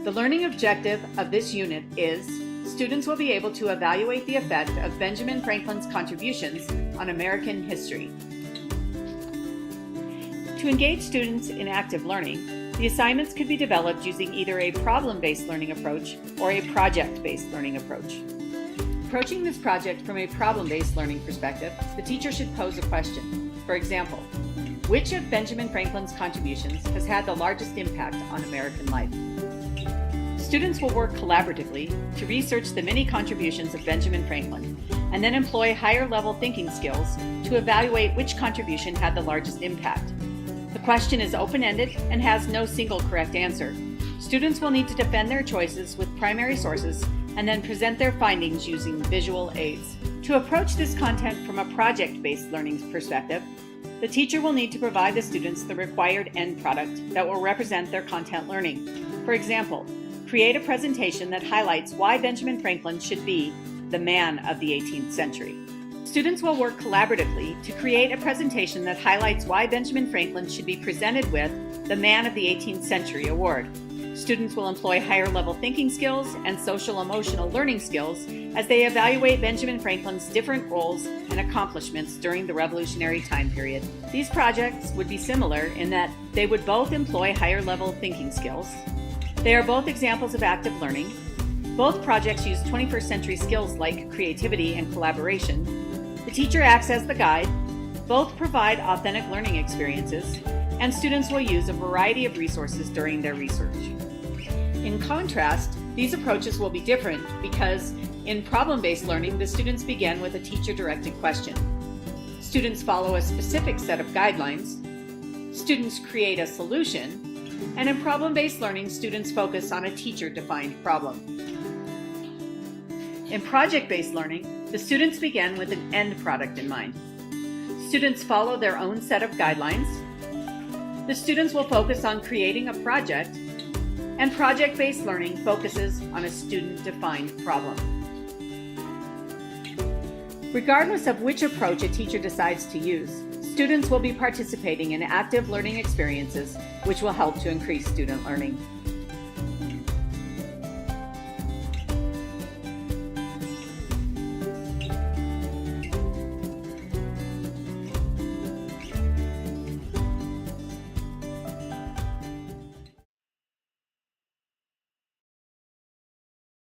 The learning objective of this unit is students will be able to evaluate the effect of Benjamin Franklin's contributions on American history. To engage students in active learning, the assignments could be developed using either a problem-based learning approach or a project-based learning approach. Approaching this project from a problem-based learning perspective, the teacher should pose a question. For example, which of Benjamin Franklin's contributions has had the largest impact on American life? Students will work collaboratively to research the many contributions of Benjamin Franklin and then employ higher-level thinking skills to evaluate which contribution had the largest impact. The question is open-ended and has no single correct answer. Students will need to defend their choices with primary sources and then present their findings using visual aids. To approach this content from a project-based learning perspective, the teacher will need to provide the students the required end product that will represent their content learning. For example, create a presentation that highlights why Benjamin Franklin should be the man of the 18th century. Students will work collaboratively to create a presentation that highlights why Benjamin Franklin should be presented with the Man of the 18th Century award. Students will employ higher-level thinking skills and social-emotional learning skills as they evaluate Benjamin Franklin's different roles and accomplishments during the Revolutionary time period. These projects would be similar in that they would both employ higher-level thinking skills. They are both examples of active learning. Both projects use 21st century skills like creativity and collaboration. The teacher acts as the guide. Both provide authentic learning experiences, and students will use a variety of resources during their research. In contrast, these approaches will be different because in problem-based learning, the students begin with a teacher-directed question. Students follow a specific set of guidelines. Students create a solution. And in problem-based learning, students focus on a teacher-defined problem. In project-based learning, the students begin with an end product in mind. Students follow their own set of guidelines. The students will focus on creating a project, and project-based learning focuses on a student-defined problem. Regardless of which approach a teacher decides to use, students will be participating in active learning experiences which will help to increase student learning.